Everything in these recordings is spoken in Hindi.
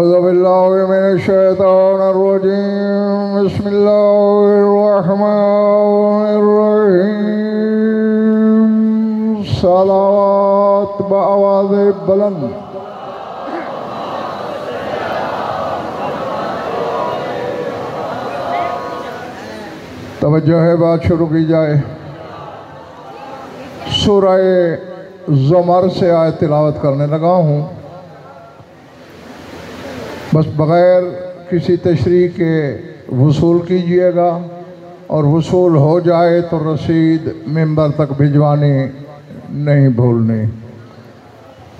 अऊज़ु बिल्लाहि मिनश्शैतानिर्रजीम बिस्मिल्लाहिर्रहमानिर्रहीम सलावत बआवाज़े बुलंद। तवज्जो है, बात शुरू की जाए। सूरह ज़ुमर से आयत तिलावत करने लगा हूँ। बस बग़ैर किसी तशरीह के वसूल कीजिएगा और वसूल हो जाए तो रसीद मिंबर तक भिजवानी नहीं भूलनी।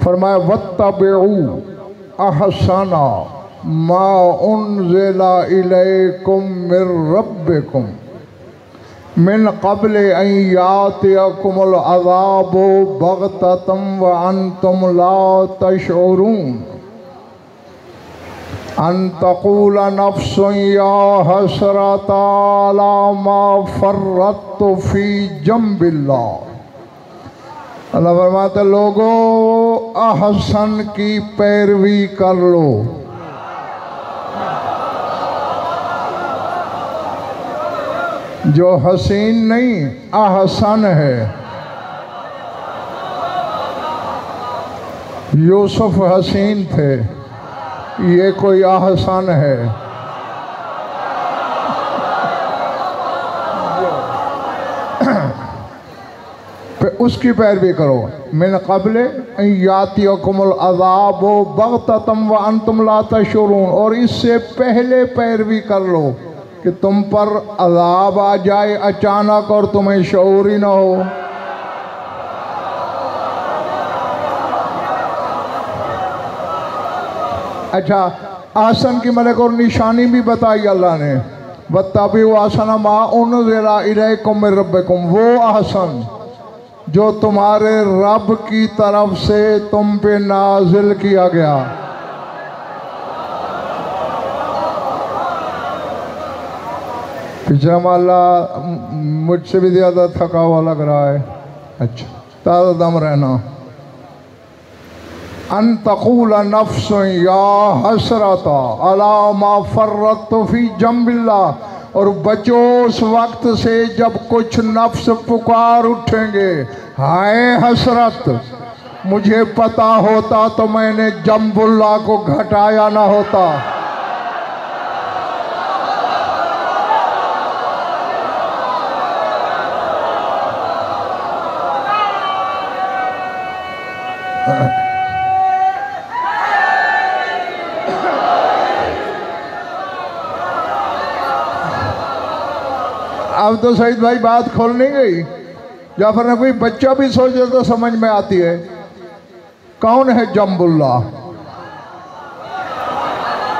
फरमाया वत्तबिऊ अहसना मा उन्ज़िला इलैकुम मिर रब्बिकुम मिन क़ब्ल अन यातियकुमुल अज़ाबु बग़ततम व अंतुम ला तशऊरून अन तक़ूल नफ्सुन या हसरता अला मा फ़र्रत्तु फ़ी जंबिल्लाह। अल्लाह फरमाते लोगों अहसन की पैरवी कर लो। जो हसीन नहीं अहसन है। यूसुफ हसीन थे, ये कोई अहसन है। उसकी पैरवी करो। मिन क़ब्ल अन यातियकुमुल अज़ाबु बग़ततम व अंतुम ला तशऊरून, और इससे पहले पैरवी कर लो कि तुम पर अज़ाब आ जाए अचानक और तुम्हें शऊर ही ना हो। अच्छा, आसन की मलक और निशानी भी बताई अल्लाह ने। वत्तबिऊ अहसना मा उन्ज़िला इलैकुम मिर रब्बिकुम, वो आसन जो तुम्हारे रब की तरफ से तुम पे नाजिल किया गया। पिछला माला मुझसे भी ज़्यादा थका हुआ लग रहा है। अच्छा, ताज़ा दम रहना। अन तक़ूल नफ्सुन या हसरता अला मा फ़र्रत्तु फ़ी जंबिल्लाह, और बचो उस वक्त से जब कुछ नफ्स पुकार उठेंगे, हाय हसरत, मुझे पता होता तो मैंने जंबुल्लाह को घटाया ना होता। अब तो सईद भाई बात खोल नहीं गई। जाफर ने कोई बच्चा भी सोचे तो समझ में आती है। कौन है जंबुल्लाह?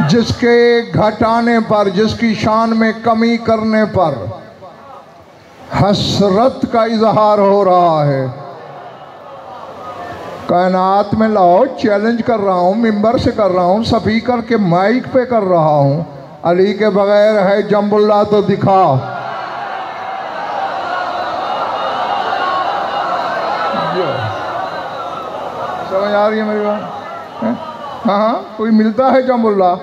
जिसके घटाने पर, जिसकी शान में कमी करने पर हसरत का इजहार हो रहा है। कायनात में लाओ, चैलेंज कर रहा हूँ, मिंबर से कर रहा हूँ, स्पीकर के माइक पे कर रहा हूँ। अली के बगैर है जंबुल्लाह तो दिखा। समझ आ रही है मेरी बात? हाँ हाँ, कोई मिलता है जंबुल्लाह,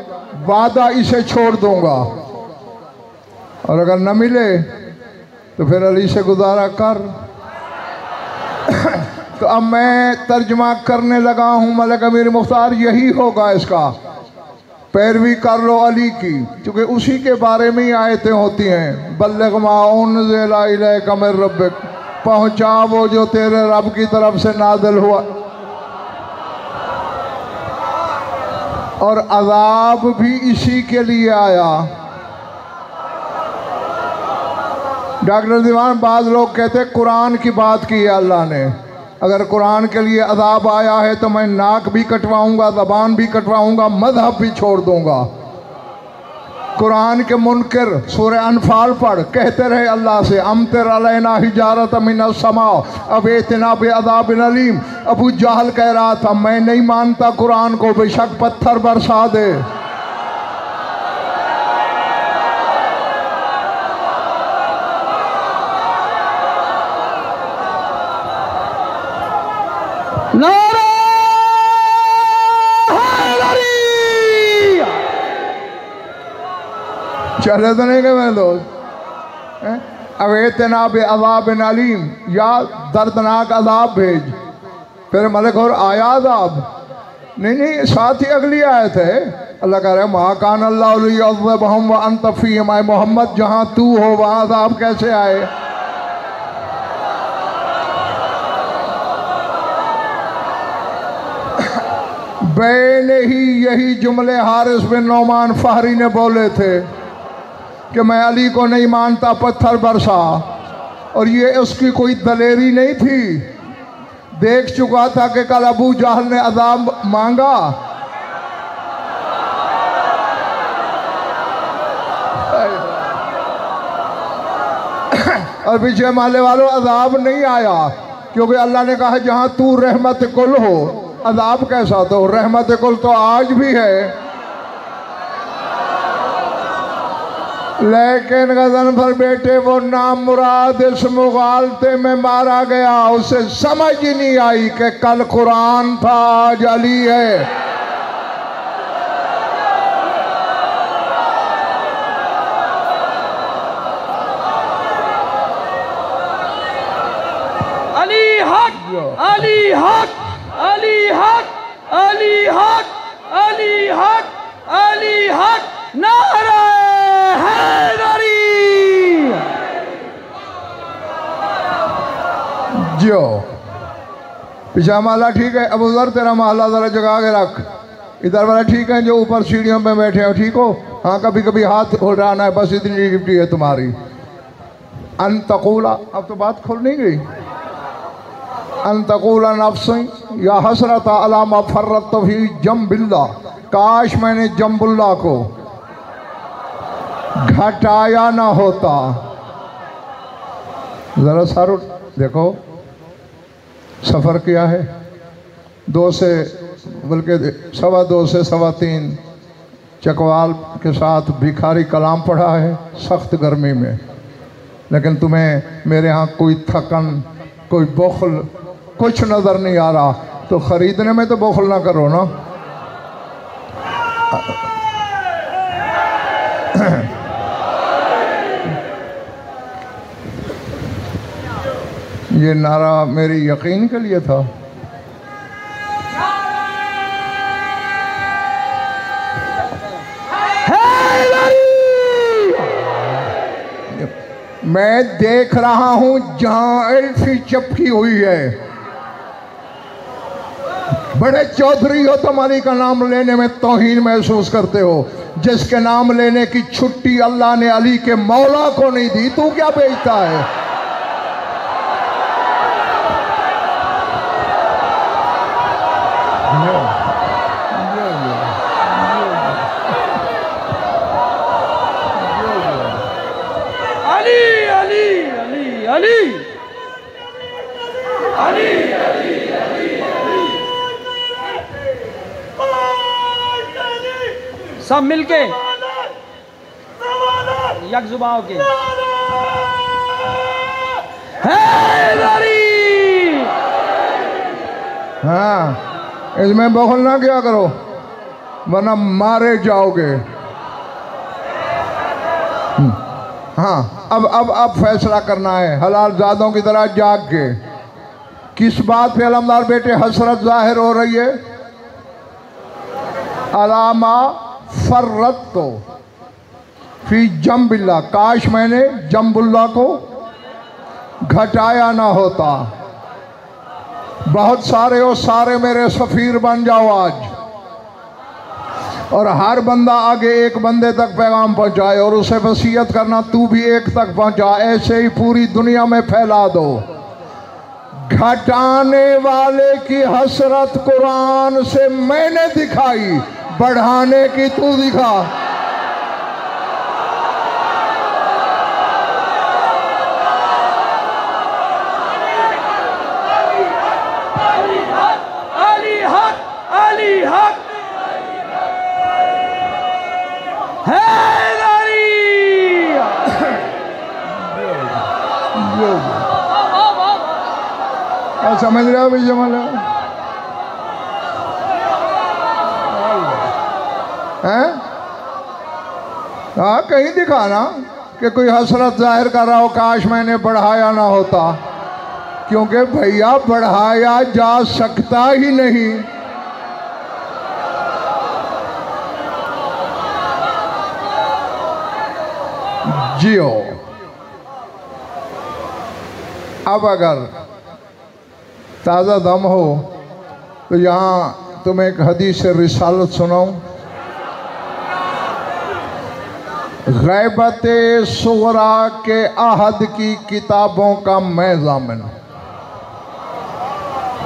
वादा इसे छोड़ दूंगा, और अगर न मिले तो फिर अली से गुजारा कर। तो अब मैं तर्जमा करने लगा हूँ मलक अमीर मुख्तार, यही होगा इसका। पैरवी कर लो अली की, क्योंकि उसी के बारे में ही आयतें होती हैं। बल्लिग़ मा उन्ज़िला इलैका मिर रब्बिक, पहुँचा वो जो तेरे रब की तरफ से नाज़िल हुआ। और अज़ाब भी इसी के लिए आया। डॉक्टर दीवान, बाज़ लोग कहते कुरान की बात की है अल्लाह ने। अगर कुरान के लिए अज़ाब आया है तो मैं नाक भी कटवाऊंगा, ज़बान भी कटवाऊंगा, मज़हब भी छोड़ दूंगा। कुरान के मुनकर सूरह अनफाल पढ़, कहते रहे अल्लाह से अमतिर अलैना हिजारत मिनस समा अब इतना बेअज़ाबिन अलीम। अबू जहल कह रहा था मैं नहीं मानता कुरान को, बेशक पत्थर बरसा दे। नारे हैदरी चले तो नहीं गए मेरे दोस्त। अवेतना बे अज़ाब अलीम, या दर्दनाक अज़ाब भेज। फिर मलिक और आया अज़ाब नहीं, साथ ही अगली आयत है, अल्लाह कह रहे मा कान अल्लाह लियुअज़्ज़िबहुम व अंत फ़ीहिम, मोहम्मद जहाँ तू हो वहाँ अज़ाब कैसे आए। बैन ही यही जुमले हारिस बिन नौमान फ़हरी ने बोले थे कि मैं अली को नहीं मानता, पत्थर बरसा। और ये उसकी कोई दलेरी नहीं थी, देख चुका था कि कल अबू जहल ने अज़ाब मांगा। और पीछे माले वालों अज़ाब नहीं आया, क्योंकि अल्लाह ने कहा जहाँ तू रहमत कुल हो, अज़ाब कैसा तो रहमत कुल तो आज भी है। लेकिन गज़न पर बेटे वो नाम मुराद इस मुगालते में मारा गया, उसे समझ ही नहीं आई कि कल कुरान था आज अली है। अली हक, अली हक, अली हक, अली हक, अली हक, अली हक, नारा हैदरी। जो पीछा माला ठीक है, अबू ज़र तेरा माला ज़रा जगा के रख। इधर वाला ठीक है, जो ऊपर सीढ़ियों पे बैठे हो ठीक हो। हाँ कभी कभी हाथ उठाना है, बस इतनी ड्यूटी है तुम्हारी। अनतकूला, अब तो बात खुल नहीं गई। अनतकूला नफ्सी या हसरत अला मा फर्रत फी जम्बिल्ला, काश मैंने जम्बुल्ला को घटाया ना होता। ज़रा सारो देखो सफ़र किया है, 2 से बल्कि 2.25 से 3.25 चकवाल के साथ भिखारी कलाम पढ़ा है सख्त गर्मी में। लेकिन तुम्हें मेरे यहाँ कोई थकन, कोई बुखल कुछ नज़र नहीं आ रहा, तो ख़रीदने में तो बुखल ना करो ना। ये नारा मेरी यकीन के लिए था। मैं देख रहा हूं जहां एल्फी चपकी हुई है, बड़े चौधरी हो तुम अली का नाम लेने में तौहीन महसूस करते हो। जिसके नाम लेने की छुट्टी अल्लाह ने अली के मौला को नहीं दी, तू क्या बेचता है। अली अली अली अली अली अली अली सब मिलके यक जुबान के हैदरी। हाँ इसमें बखल ना क्या करो वरना मारे जाओगे। हाँ अब फैसला करना है हलाल ज़ादों की तरह जाग के। किस बात पे अलमदार बेटे हसरत जाहिर हो रही है। अलामा फर्रत तो फी जम्बिल्ला, काश मैंने जम्बुल्ला को घटाया ना होता। बहुत सारे हो, सारे मेरे सफ़ीर बन जाओ आज, और हर बंदा आगे एक बंदे तक पैगाम पहुंचाए और उसे वसीयत करना तू भी एक तक पहुंचा। ऐसे ही पूरी दुनिया में फैला दो। घटाने वाले की हसरत कुरान से मैंने दिखाई, बढ़ाने की तू दिखा। अली हक, अली हक, हैदरी। समझ रहे हो भाई जमाल हैं? हाँ, कहीं दिखाना कि कोई हसरत जाहिर कर रहा हो काश मैंने बढ़ाया ना होता, क्योंकि भैया बढ़ाया जा सकता ही नहीं। जियो। अब अगर ताज़ा दम हो तो यहाँ तुम्हें एक हदीस से रिसालत सुनाऊं। गैबत सुगरा के अहद की किताबों का मैं ज़ामिन।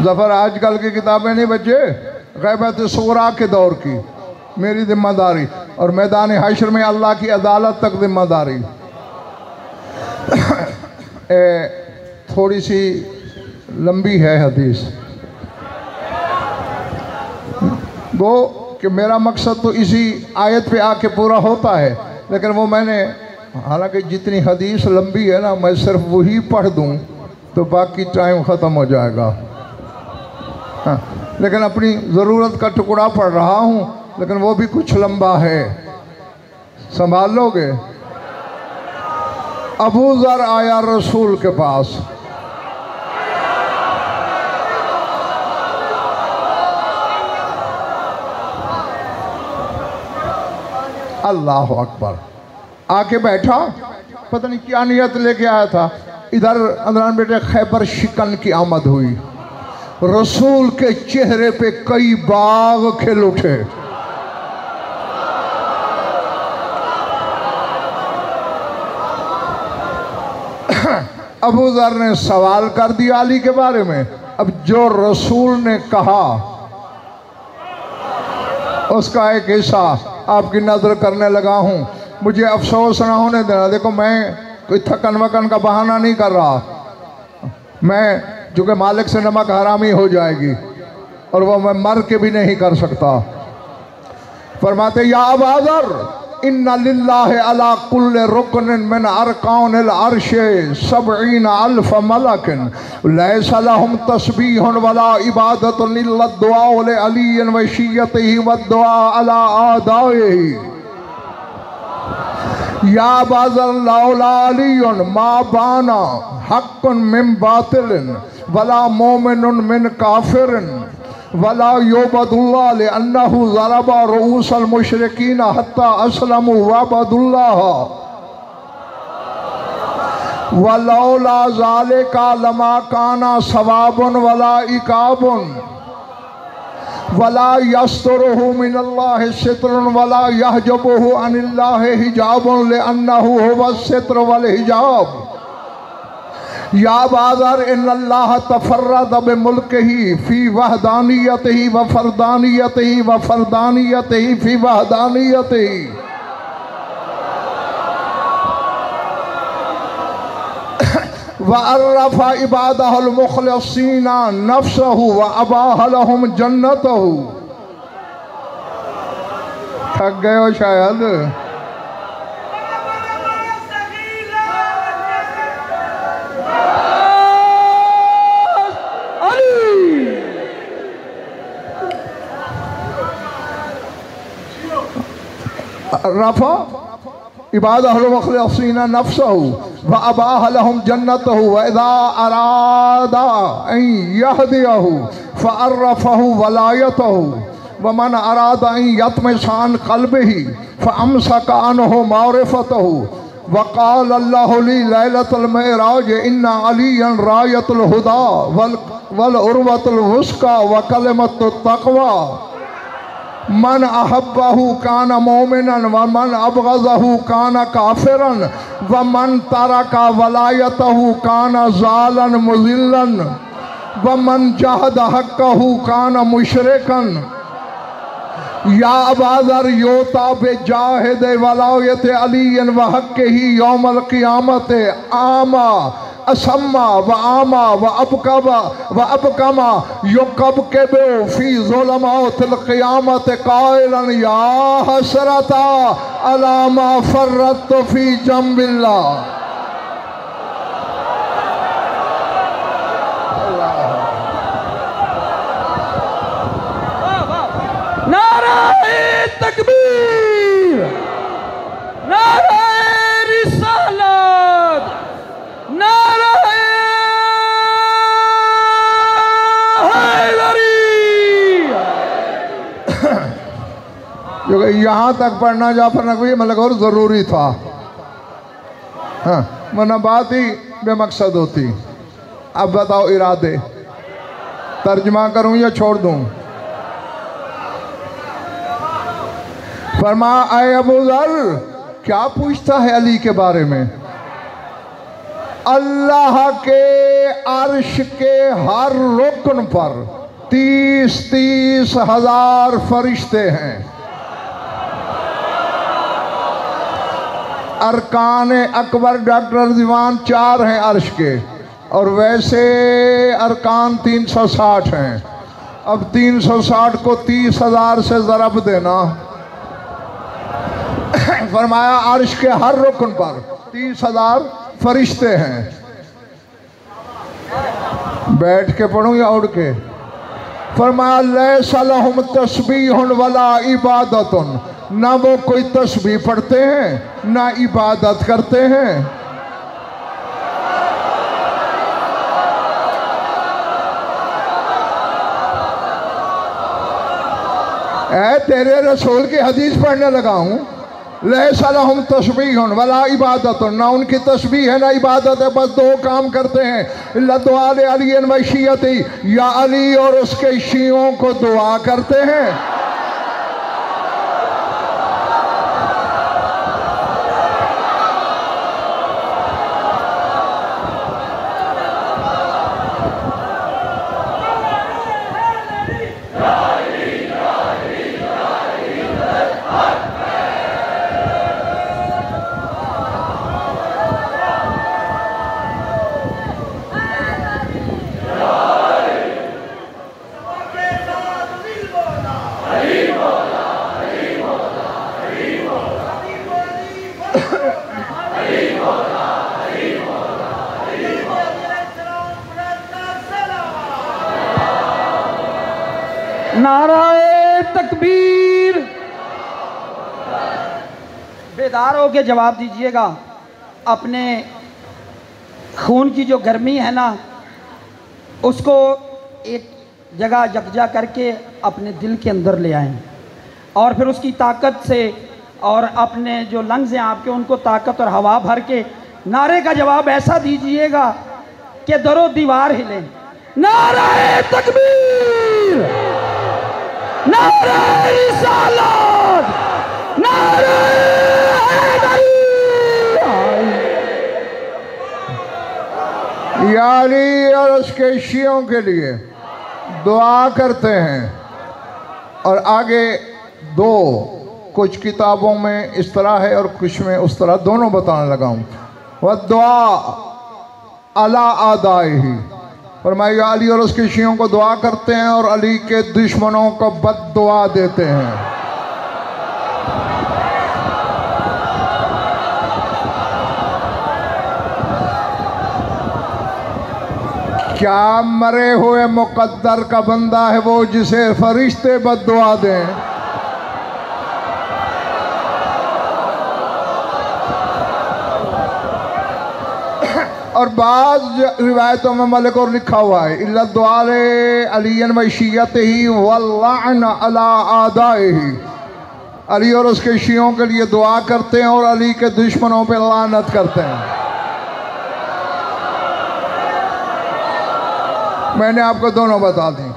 जफर आजकल की किताबें नहीं बच्चे, गैबत सुगरा के दौर की मेरी जिम्मेदारी, और मैदान हश्र में अल्लाह की अदालत तक जिम्मेदारी। थोड़ी सी लंबी है हदीस, वो कि मेरा मकसद तो इसी आयत पे आके पूरा होता है, लेकिन वो मैंने, हालांकि जितनी हदीस लंबी है ना, मैं सिर्फ वही पढ़ दूं तो बाकी टाइम ख़त्म हो जाएगा। हाँ, लेकिन अपनी ज़रूरत का टुकड़ा पढ़ रहा हूँ, लेकिन वो भी कुछ लंबा है, संभाल लोगे। अबू ज़र आया रसूल के पास, अल्लाह अकबर, आके बैठा, पता नहीं क्या नियत लेके आया था। इधर अदनान बेटे खैबर शिकन की आमद हुई, रसूल के चेहरे पे कई बाग खिल उठे। अबू ज़र ने सवाल कर दिया अली के बारे में। अब जो रसूल ने कहा उसका एक हिस्सा आपकी नजर करने लगा हूँ, मुझे अफसोस ना होने देना। देखो, मैं कोई थकन वकन का बहाना नहीं कर रहा, मैं जो कि मालिक से नमक हरामी हो जाएगी और वो मैं मर के भी नहीं कर सकता। फरमाते, या अबा ज़र इन्ना लिल्लाहि अला कुल्ले रुकनिन मिन अरकानिल अर्शे सबईन अल्फ मलकिन लैसा लहुम तस्बीहुन वला इबादतुन इल्ला दुआ ले अलीयन व शियतिही व दुआ अला आदाइही। या बाज़र लौला अलीयुन मा बाना हक्कुन मिन बातिलिन वला मोमिनुन मिन काफिरिन वला युबदुल्लाह लिअन्नहु ज़रबा रुऊसल मुशरिकीन हत्ता अस्लमू वअबदुल्लाह वलौला ज़ालिका लमा काना सवाबुन वला इकाबुन वला यस्तुरुहु मिनल्लाहि सित्रुन वला यहजबुहु अनिल्लाहि हिजाबुन लिअन्नहु हुवस सित्र वल हिजाब। या बाज़र इन्नल्लाह तफर्रद बिमुल्किही फी वहदानियतिही व फरदानियतिही व फरदानियतिही फी वहदानियतिही। व अर्रफा इबादहुल मुखलिसीना नफ्सहु व अबाह लहुम जन्नतहु। थक गए हो शायद। रफ़ा इबादहुल मुखलिसीना नफ्सहु व अबाह लहुम जन्नतहु व इज़ा अरादा अन यहदियहु फ़अर्रफ़हु वलायतहु व मन अरादा अन यत्मिसान क़ल्बिही फ़अमसका अन्हु मारिफ़तहु व क़ाल अल्लाहु ली लैलतुल मिअराज इन्ना अलियन रायतुल हुदा वल उर्वतुल वुस्का व कलिमतुत तक़वा मन अहब्बहु काना मोमिनन व मन अबग़ज़हु काना काफिरन व मन तरका वलायतहु काना ज़ालन मुज़िल्लन व मन जहद हक़्क़हु काना मुशरिकन। या अबा ज़र योता बेजाहिद वलायत अलीयन व हक़्क़िही यौमल क़ियामत आमा असम्मा व आमा व अबकमा युकबकिबु फी ज़ुलमातिल क़ियामत क़ाइलन या हसरता अला मा फ़र्रतु फी जंबिल्लाह। नारे तकबीर, नारे जो यहाँ तक पढ़ना जाफर नकवी मतलब और ज़रूरी था, हाँ, वरना बात ही बेमकसद होती। अब बताओ इरादे, तर्जमा करूँ या छोड़ दूँ? फरमा आए अबू ज़र, क्या पूछता है अली के बारे में? अल्लाह के अर्श के हर रुकन पर 30-30 हजार फरिश्ते हैं। अरकान अकबर डॉक्टर दीवान 4 हैं अर्श के, और वैसे अरकान 360 हैं। अब 360 को 30,000 से ज़रब देना। फरमाया अर्श के हर रुकन पर 30,000 फरिश्ते हैं। बैठ के पढ़ूं या उड़ के? फरमाया लैसा लहुम तस्बीहुन वला इबादतुन, ना वो कोई तस्बीह पढ़ते हैं ना इबादत करते हैं। तेरे रसूल की हदीस पढ़ने लगा हूँ। लैसा लहुम तस्बीहुन वला इबादतुन, ना उनकी तस्बीह है ना इबादत है, बस 2 काम करते हैं। इल्ला दुआ अली व शियती, या अली और उसके शियों को दुआ करते हैं। नाराए तकबीर। बेदार होके जवाब दीजिएगा। अपने खून की जो गर्मी है ना, उसको एक जगह यकजा करके अपने दिल के अंदर ले आएं, और फिर उसकी ताकत से, और अपने जो लंग्स हैं आपके, उनको ताकत और हवा भर के नारे का जवाब ऐसा दीजिएगा कि दरो दीवार हिले। नाराए तकबीर, नारे रिसालत, नारे यारी और उसके शियों के लिए दुआ करते हैं। और आगे 2 कुछ किताबों में इस तरह है और कुछ में उस तरह, दोनों बताने लगा हूँ। वह दुआ अला आदाई, फरमाया अली और उसके शियों को दुआ करते हैं और अली के दुश्मनों को बद्दुआ देते हैं। क्या मरे हुए मुकद्दर का बंदा है वो जिसे फरिश्ते बद्दुआ दें? और बाद रिवायतों में मलिक और लिखा हुआ है इल्ला दुआरे अलीयन व शियतिही वल्लान अला आदाइही, अली और उसके शियों के लिए दुआ करते हैं और अली के दुश्मनों पे लानत करते हैं। मैंने आपको दोनों बता दी,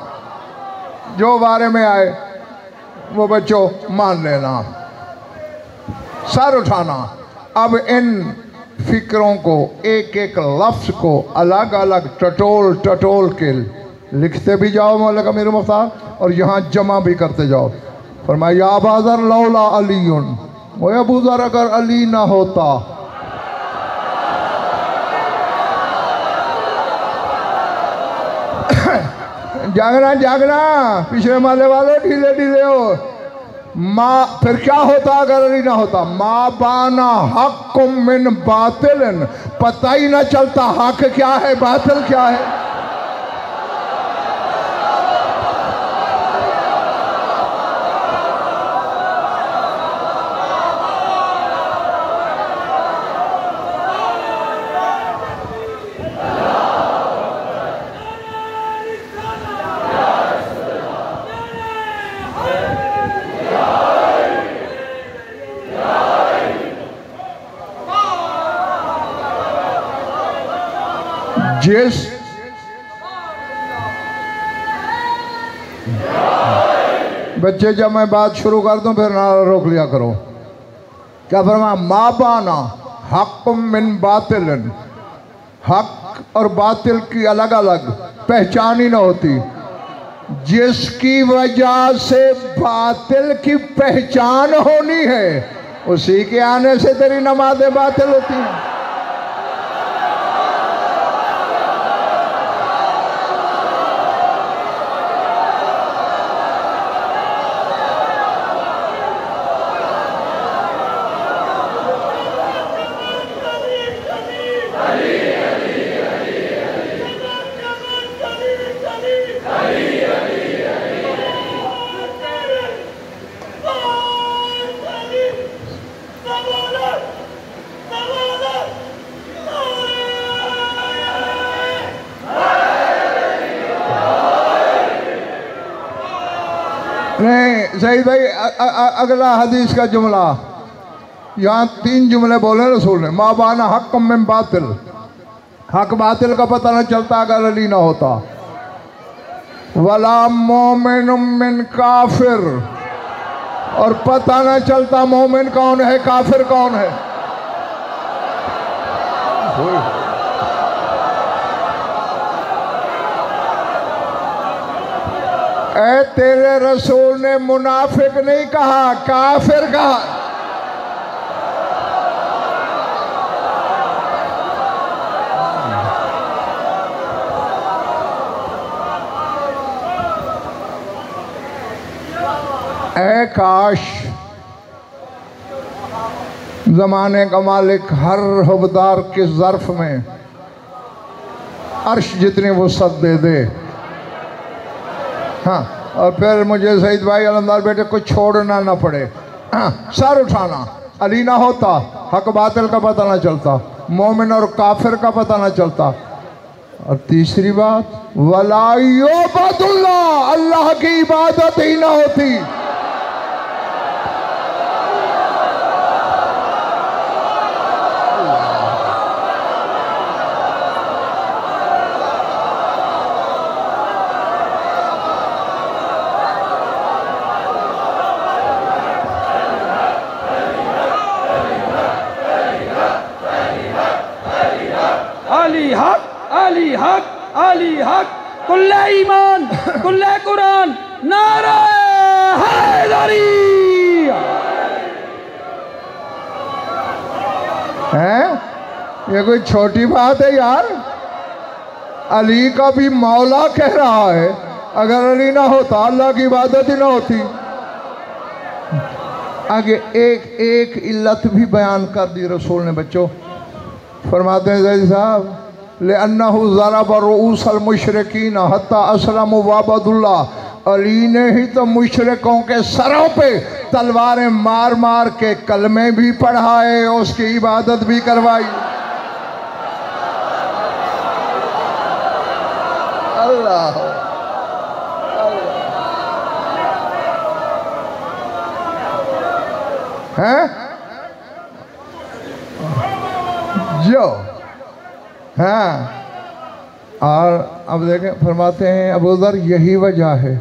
जो बारे में आए वो बच्चों मान लेना, सर उठाना। अब इन फिक्रों को, एक एक लफ्ज़ को अलग अलग टटोल टटोल के लिखते भी जाओ मौलाना मीर मुख्तार, और यहाँ जमा भी करते जाओ। फरमाया या अबूज़र लौला अलीयुन, वो अबूज़र अगर अली ना होता, जागना जागना, पिछले माले वाले ढीले ढीले हो। माँ फिर क्या होता अगर अली ना होता? माँ बाना हक मिन बातिलन, पता ही ना चलता हक क्या है बातिल क्या है। जिस बच्चे जब मैं बात शुरू कर दूं फिर नारा रोक लिया करो। क्या फरमा? माबाना हक मिन बातिल, हक और बातिल की अलग अलग पहचान ही ना होती। जिसकी वजह से बातिल की पहचान होनी है उसी के आने से तेरी नमाज़ें बातिल होती हैं। नहीं सही भाई, अगला हदीस का जुमला, यहाँ 3 जुमले बोले रसूल ने। माँ बाना हक में बातिल, हक बातिल का पता न चलता अगर अली ना होता। वला मोमिन मिन काफिर, और पता न चलता मोमिन कौन है काफिर कौन है। ऐ तेरे रसूल ने मुनाफिक नहीं कहा, काफिर कहा। ऐ काश ज़माने का मालिक हर हुबदार के ज़र्फ में अर्श जितनी वुसअत दे दे। हाँ, और फिर मुझे सईद भाई अलमदार बेटे को छोड़ना ना पड़े। हाँ, सर उठाना। अली ना होता हक बातिल का पता ना चलता, मोमिन और काफिर का पता ना चलता। और तीसरी बात, वलायुबदुल्लाह, अल्लाह की इबादत ही ना होती। अली हक, अली हक, अली हक, कुल्ले ईमान, कुल्ले कुरान, नारे हैदरी। हैं? ये कोई छोटी बात है यार? अली का भी मौला कह रहा है अगर अली ना होता अल्लाह की इबादत ही ना होती। आगे एक एक इल्लत भी बयान कर दी रसूल ने। बच्चों फरमाते हैं जैद साहब, लिअन्नहु ज़रब रुऊसल मुशरिकीन हत्ता अस्लमु वअबदुल्लाह, अली ने ही तो मुशरिकों के सरों पे तलवारें मार मार के कलमे भी पढ़ाए, उसकी इबादत भी करवाई। अल्लाह हैं जो हाँ। और अब देखें फरमाते हैं अबू ज़र, यही वजह है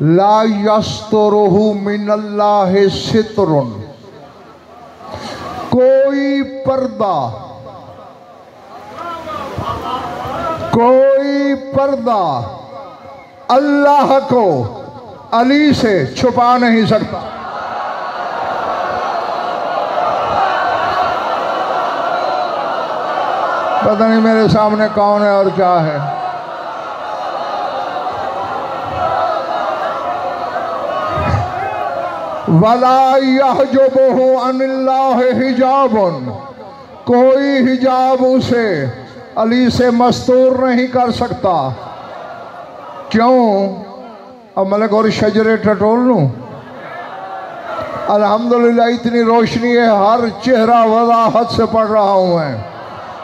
ला यस्तुरुहु मिनल्लाहि सित्रुन, कोई पर्दा अल्लाह को अली से छुपा नहीं सकता। पता नहीं मेरे सामने कौन है और क्या है। वला यहजुबुहु अनिल्लाहि हिजाबुन, कोई हिजाब उसे अली से मस्तूर नहीं कर सकता। क्यों? अब मलक और शजरे टटोल लूँ? अल्हम्दुलिल्लाह इतनी रोशनी है, हर चेहरा वज़ाहत से पढ़ रहा हूँ मैं।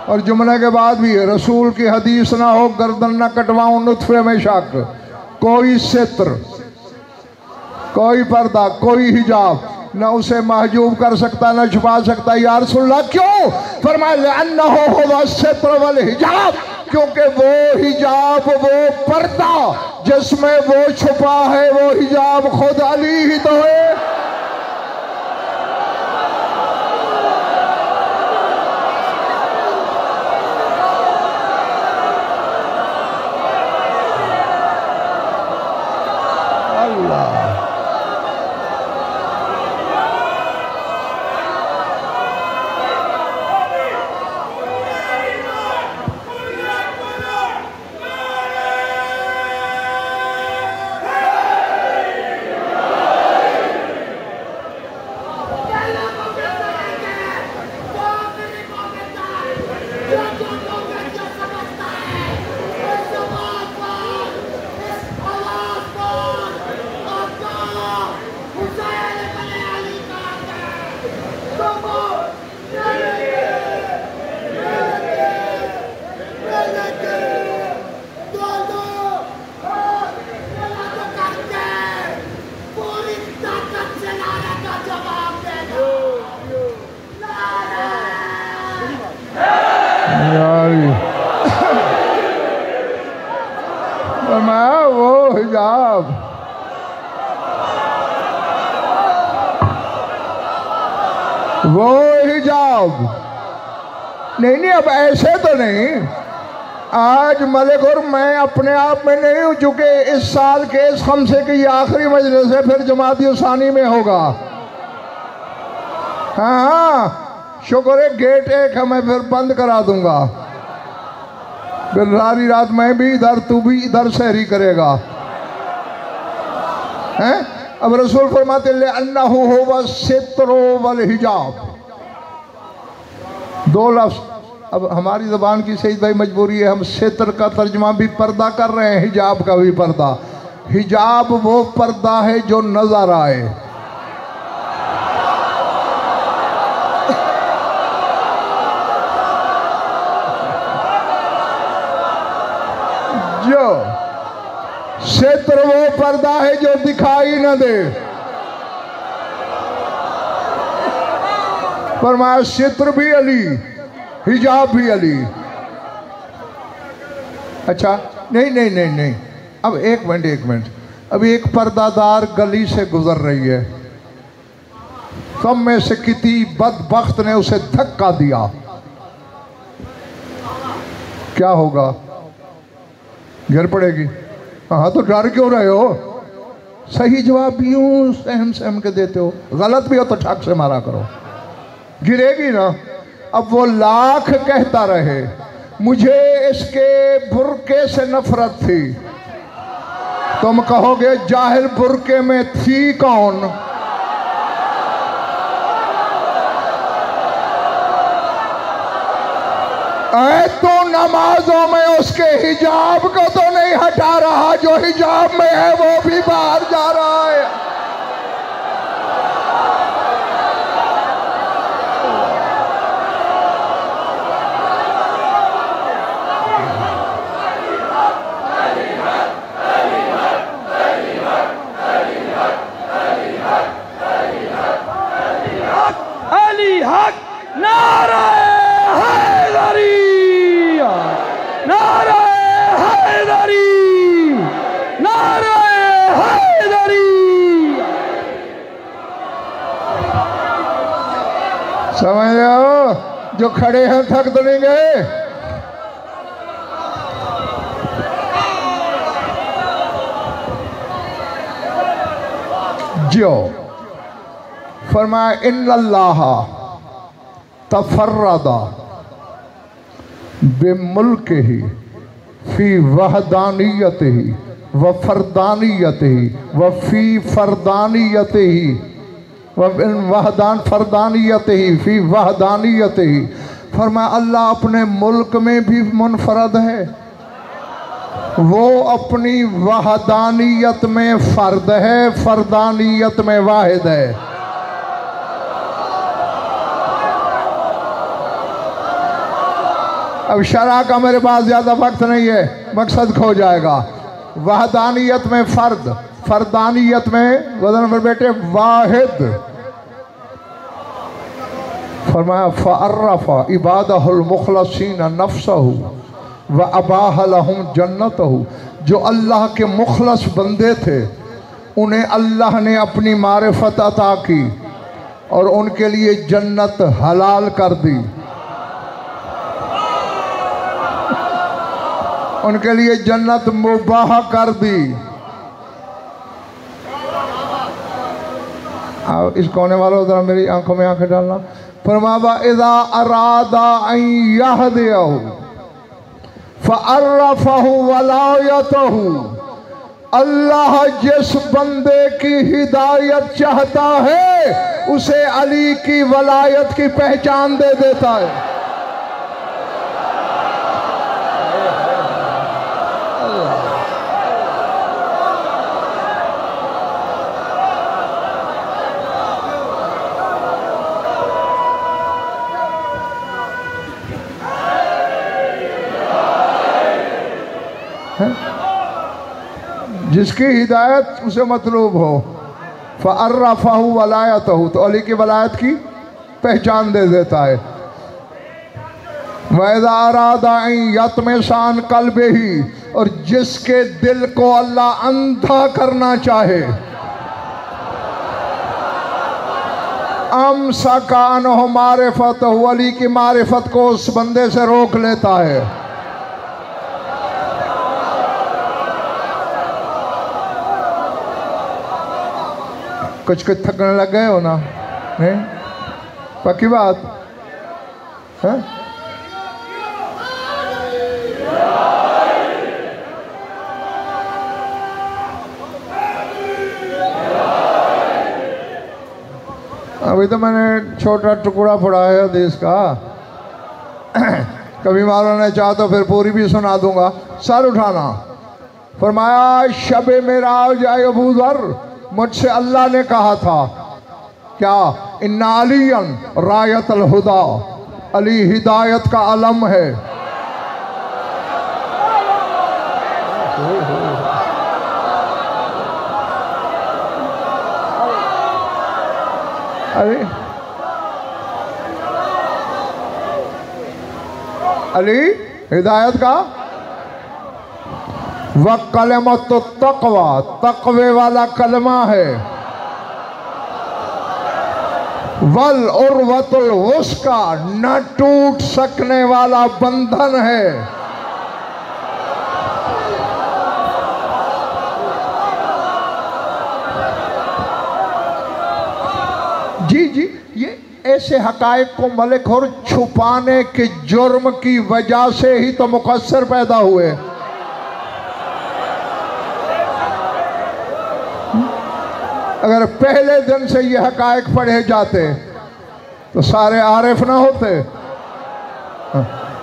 और जुमले के बाद भी रसूल की हदीस ना हो गर्दन ना कटवाऊं नुत्फे में शक। कोई सित्र, कोई पर्दा, कोई हिजाब न उसे महजूब कर सकता न छुपा सकता। या रसूलल्लाह क्यों? फरमाया अन्नहु हुवा सित्र वल हिजाब, क्योंकि वो हिजाब, वो पर्दा जिसमें वो छुपा है, वो हिजाब खुद अली ही तो है। वो हिजाब, वो हिजाब नहीं, नहीं अब ऐसे तो नहीं। आज मलिक और मैं अपने आप में नहीं हूँ, चूंकि इस साल के इस खमसे की आखिरी मजलिस है, फिर जमाती सानी में होगा। हाँ शुक्र है गेट एक है, मैं फिर बंद करा दूंगा, फिर सारी रात मैं भी इधर, तू भी इधर सहरी करेगा। हैं? अब रसूल फरमाते ले अन्नहु हुवा सित्रो वल हिजाब, दो लफ्ज। अब हमारी ज़बान की सही भाई मजबूरी है, हम सित्र का तर्जमा भी पर्दा कर रहे हैं, हिजाब का भी पर्दा। हिजाब वो पर्दा है जो नजर आए, जो सित्र वो पर्दा है जो दिखाई न दे। फरमाया सित्र भी अली, हिजाब भी अली। अच्छा नहीं नहीं नहीं नहीं, अब एक मिनट, अभी एक पर्दादार गली से गुजर रही है, सब में से किसी बदबख्त ने उसे धक्का दिया, क्या होगा? गिर पड़ेगी। हाँ तो डर क्यों रहे हो? सही जवाब यूं सहम के देते हो, गलत भी हो तो ठक से मारा करो, गिरेगी ना। अब वो लाख कहता रहे मुझे इसके बुरके से नफरत थी, तुम कहोगे जाहिल बुरके में थी कौन? तो नमाजों में उसके हिजाब को तो नहीं हटा रहा, जो हिजाब में है वो भी बाहर जा रहा है। अली हक, नारा समझ लो, जो खड़े हैं थक तो नहीं गए। जो फरमाया इन्नल्लाह तफर्रदा बिमुल्किही फी वहदानियतिही व फरदानियतिही व फी फरदानियतिही वहदान फरदानियतिही फी वहदानियतिही। फरमाया अल्लाह अपने मुल्क में भी मुनफरद है, वो अपनी वहदानियत में फर्द है, फरदानियत में वाहिद है। अब शरह का मेरे पास ज़्यादा वक्त नहीं है, मकसद खो जाएगा। वहदानियत में फर्द, फरदानियत में वजन पर बेटे वाहिद। फरमाया फ़अर्रफ़ इबादहुल मुख़लसीन नफ़्सहु व अबाह लहुम जन्नतहु, जो अल्लाह के मुखलस बंदे थे उन्हें अल्लाह ने अपनी मारिफत अता की और उनके लिए जन्नत हलाल कर दी, उनके लिए जन्नत मुबाह कर दी। इस कोने वालों जरा मेरी आंखों में आंखें डालना। फरमाया इज़ा अरादा अन यहदियहु फअर्रफहु वलायतहु, अल्लाह जिस बंदे की हिदायत चाहता है उसे अली की वलायत की पहचान दे देता है। जिसकी हिदायत उसे मतलूब हो, फ़अर्रफ़हु वलायतहु, तो अली की वलायत की पहचान दे देता है। वइज़ा अरादा अन यत्मिसान क़ल्बिही, और जिसके दिल को अल्लाह अंधा करना चाहे, अमसका अन्हु मारिफ़तहु, अली की मारिफत को उस बंदे से रोक लेता है। कुछ थकने लग गए हो ना? नहीं, पक्की बात है? अभी तो मैंने छोटा टुकड़ा पढ़ा है हदीस का, कभी मालूम नहीं चाहा तो फिर पूरी भी सुना दूंगा। सर उठाना। फरमाया शब मेराज आए अबू ज़र, मुझसे अल्लाह ने कहा था क्या, इन्ना अलियन रायत अल हुदा, अली हिदायत का अलम है। अली हिदायत का, वह कलमत तो तक़वा, तक़वे वाला कलमा है। वल उर्वतुल वुस्का, न टूट सकने वाला बंधन है। जी जी, ये ऐसे हकायक को मलिक और छुपाने के जुर्म की वजह से ही तो मुकस्सर पैदा हुए। अगर पहले दिन से ये हकायक पढ़े जाते तो सारे आरिफ ना होते।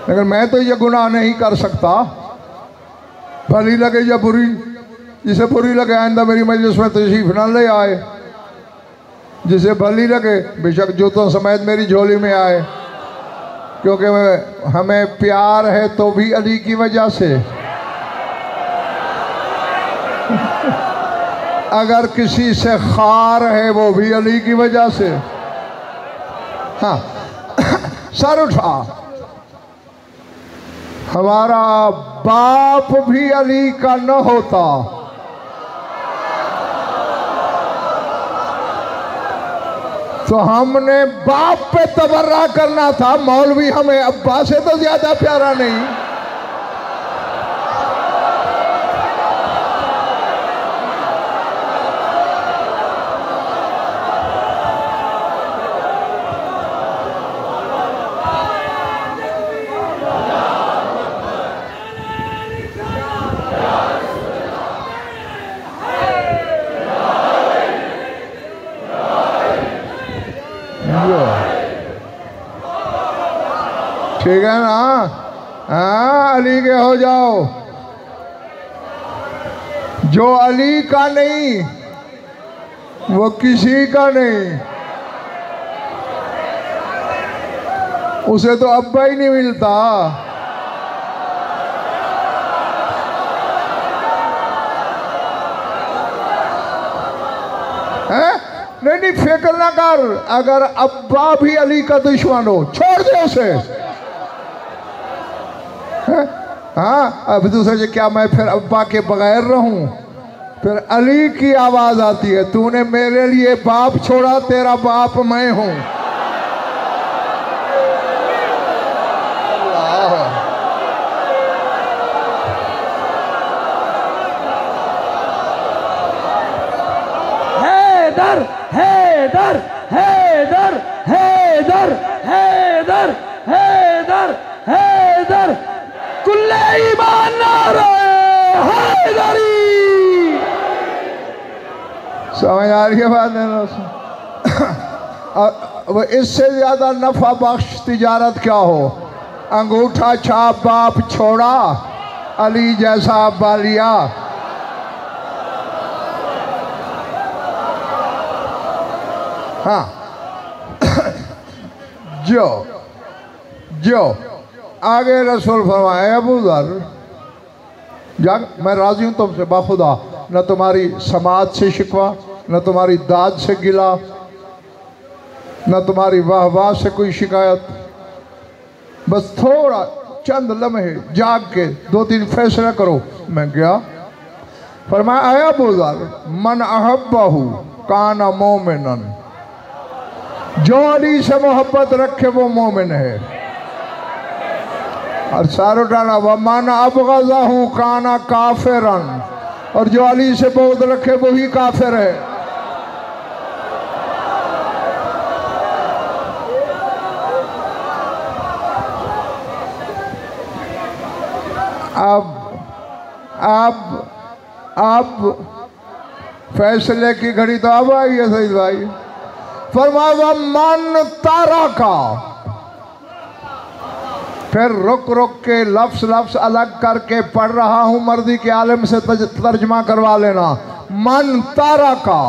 लेकिन मैं तो ये गुनाह नहीं कर सकता, भली लगे या बुरी, जिसे बुरी लगे आइंदा मेरी मजलिस में तशरीफ ना ले आए, जिसे भली लगे बेशक जूतों समेत मेरी झोली में आए, क्योंकि हमें प्यार है तो भी अली की वजह से। अगर किसी से खार है वो भी अली की वजह से। हाँ, सर उठा। हमारा बाप भी अली का न होता तो हमने बाप पे तबर्रा करना था, मौलवी हमें अब्बा से तो ज्यादा प्यारा नहीं। ठीक है ना? हाँ, अली के हो जाओ। जो अली का नहीं वो किसी का नहीं, उसे तो अब्बा ही नहीं मिलता। है? नहीं, फिक्र ना कर। अगर अब्बा भी अली का दुश्मन हो, छोड़ दे उसे। हाँ, अब दूसरे से क्या मैं फिर अब्बा के बगैर रहूं? फिर अली की आवाज आती है, तूने मेरे लिए बाप छोड़ा, तेरा बाप मैं हूं। हैदर हैदर हैदर हैदर हैदर हैदर हैदर कुल्ले ईमान नारे हैदरी। समझ आ रही है बात है ना? वो इससे ज्यादा नफा बख्श तिजारत क्या हो? अंगूठा छाप बाप छोड़ा, अली जैसा अब्बा लिया। हाँ जो जो आगे रसूल फरमाए, अबू दर जाग, मैं राजी हूं तुमसे बाखुदा, न तुम्हारी समाज से शिकवा, न तुम्हारी दाद से गिला, न तुम्हारी वाह वाह से कोई शिकायत। बस थोड़ा चंद लम्हे जाग के 2-3 फैसला करो। मैं गया, फरमाया अबू दर मन अहब्बहु काना मोमिनन, जो अली से मोहब्बत रखे वो मोमिन है। और सारो डाला वमान अबग़ज़हु काना काफिरन, और जो अली से बुग़्ज़ रखे वही काफिर है। अब फैसले की घड़ी तो अब आई है सईद भाई। फरमाया मन तारा का, फिर रुक रुक के लफ्स लफ्स अलग करके पढ़ रहा हूं, मर्दी के आलिम से तर्जमा करवा लेना। मन तारा का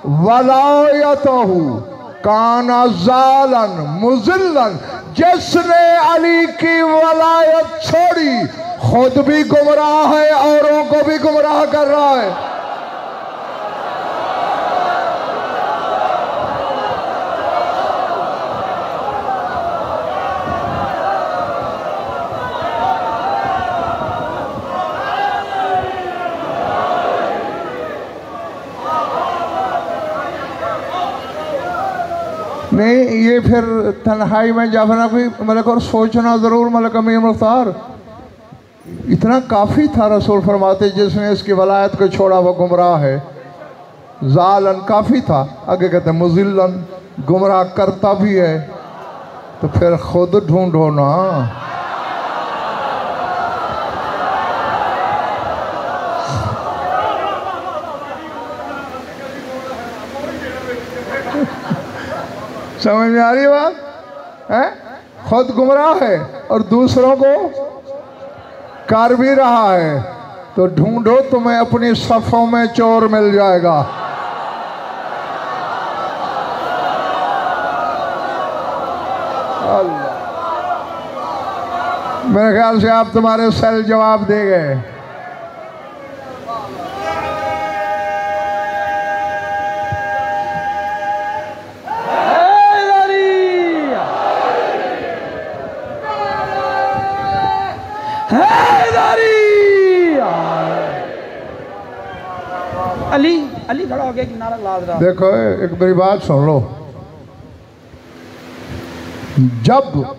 वलायतहु काना जालन मुजिल्लन, जिसने अली की वलायत छोड़ी खुद भी गुमराह है, औरों को भी गुमराह कर रहा है। नहीं, ये फिर तन्हाई में जाफना कोई मतलब और सोचना ज़रूर। मलक अमीर मुख्तार इतना काफ़ी था, रसूल फरमाते जिसने इसकी वलायत को छोड़ा वो गुमराह है। जालन काफ़ी था, आगे कहते मुजिल्लन, गुमराह करता भी है। तो फिर खुद ढूंढो ना। समझ में आ रही बात है? खुद गुमराह है और दूसरों को कर भी रहा है, तो ढूंढो, तुम्हें अपनी सफ़ों में चोर मिल जाएगा। अल्लाह, मेरे ख्याल से आप तुम्हारे सेल जवाब दे गए। अली अली खड़ा हो गया, किनारा लाद रहा। देखो एक मेरी बात सुन लो, जब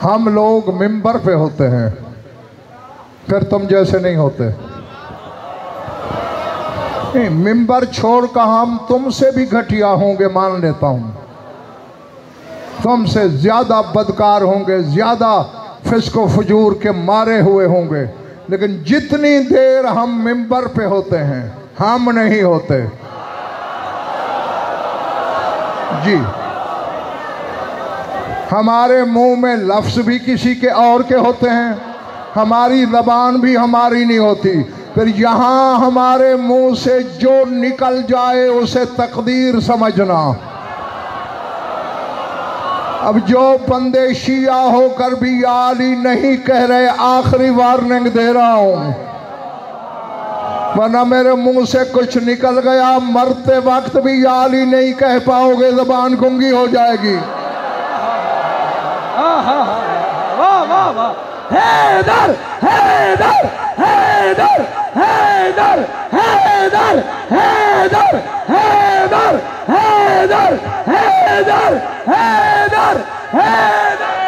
हम लोग मिंबर पे होते हैं फिर तुम जैसे नहीं होते। नहीं, मिंबर छोड़कर हम तुमसे भी घटिया होंगे, मान लेता हूं। तुमसे ज्यादा बदकार होंगे, ज्यादा फिस्को फजूर के मारे हुए होंगे, लेकिन जितनी देर हम मिंबर पे होते हैं हम नहीं होते। जी, हमारे मुंह में लफ्ज भी किसी के और के होते हैं, हमारी ज़बान भी हमारी नहीं होती। फिर यहाँ हमारे मुंह से जो निकल जाए उसे तकदीर समझना। अब जो बंदे शिया होकर भी या अली नहीं कह रहे, आखिरी वार्निंग दे रहा हूं, वरना मेरे मुंह से कुछ निकल गया, मरते वक्त भी या अली नहीं कह पाओगे, ज़बान गुंगी हो जाएगी। वाह वाह वाह, हैदर हैदर हैदर हैदर हैदर हैदर हैदर हैदर हैदर हैदर हैदर हैदरी।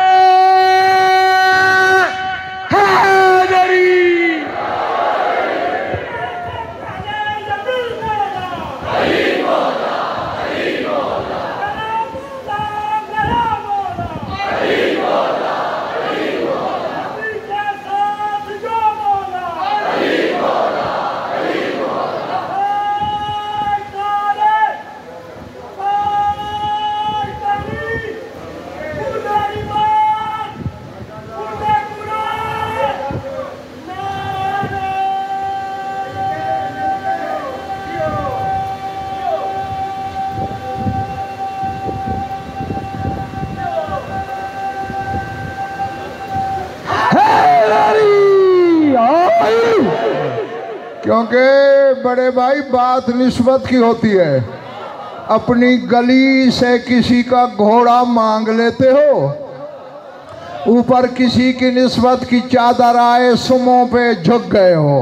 क्योंकि बड़े भाई बात निस्बत की होती है। अपनी गली से किसी का घोड़ा मांग लेते हो, ऊपर किसी की निस्बत की चादर आए सुमों पे झुक गए हो।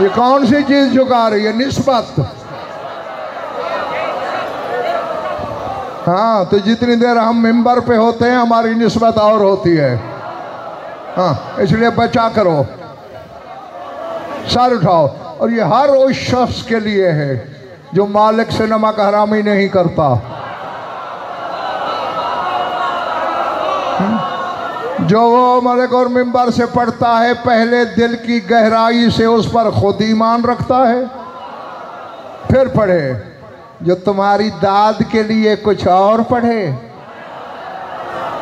ये कौन सी चीज झुका रही है? निस्बत। हाँ, तो जितनी देर हम मिंबर पे होते हैं हमारी निस्बत और होती है। हाँ, इसलिए बचा करो, सर उठाओ। और ये हर उस शख्स के लिए है जो मालिक से नमक हरामी नहीं करता, जो वो मलिक और मिंबर से पढ़ता है, पहले दिल की गहराई से उस पर खुद ईमान रखता है, फिर पढ़े। जो तुम्हारी दाद के लिए कुछ और पढ़े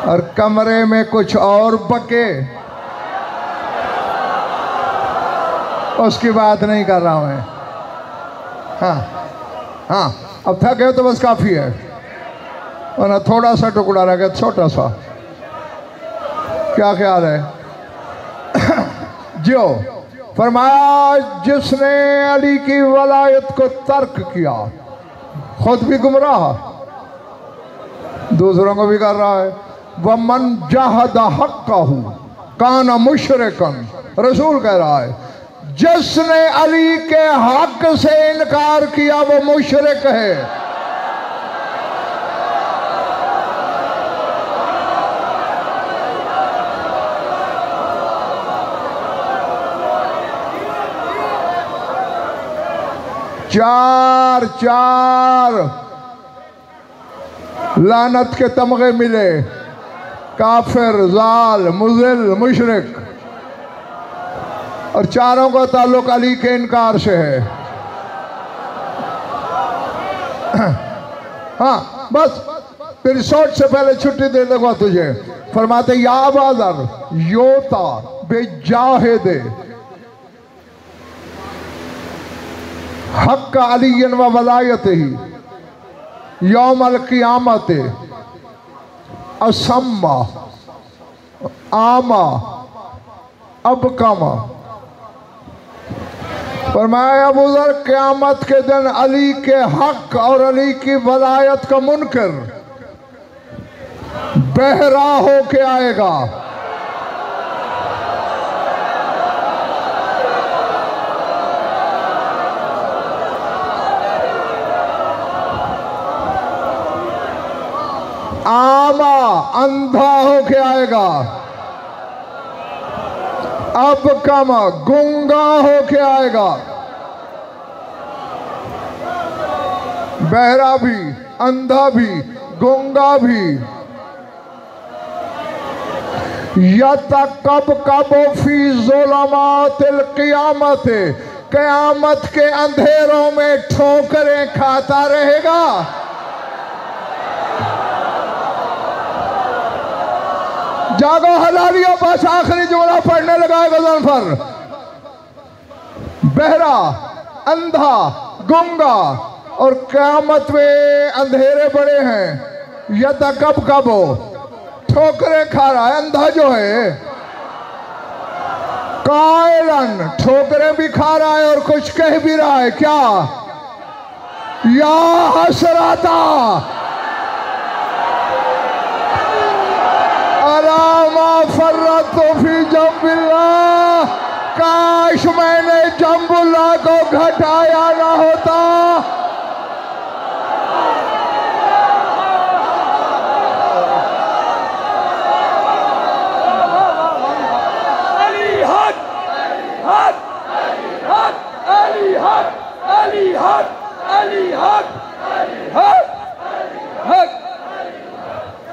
और कमरे में कुछ और बके, उसकी बात नहीं कर रहा हूं मैं। हाँ हाँ, अब थक गए तो बस काफ़ी है, वरना थोड़ा सा टुकड़ा रह गया, छोटा सा। क्या ख्याल है? जो फरमाया जिसने अली की वलायत को तर्क किया, खुद भी गुमराह, दूसरों को भी कर रहा है। वह मन जहद हक़्क़हू काना मुशरिकन, रसूल कह रहा है जिसने अली के हक से इनकार किया वो मुशरिक है। चार चार लानत के तमगे मिले, काफिर, जाल, मुज़िल, मुशरिक, और चारों का ताल्लुक अली के इनकार से है। हाँ, बस तेरी सोच से पहले छुट्टी दे दूंगा तुझे। फरमाते या बादर योता बेजाहिदे हक अलीयन व वलायत ही यौमल क़ियामत असम्मा आमा अबकमा। फरमाया अबू ज़र क़यामत के दिन अली के हक और अली की वलायत का मुनकर बहरा होके आएगा। आमा अंधा होके आएगा, अब कम गूंगा होके आएगा। बहरा भी, अंधा भी, गूंगा भी। यतकब फी ज़ुलमातिल क़ियामत, क़यामत के अंधेरों में ठोकरें खाता रहेगा। जागो हलालियों, बस आखिरी जुमला पढ़ने लगा है गज़ल पर। बहरा, अंधा, गूंगा, और क़यामत में अंधेरे बड़े हैं। यतकब ठोकरे खा रहा है अंधा जो है, कायलन ठोकरे भी खा रहा है और कुछ कह भी रहा है। क्या? या हसरता अला फर्रतु फी जंबिल्लाह, काश मैंने जंबुल्लाह को घटाया ना होता।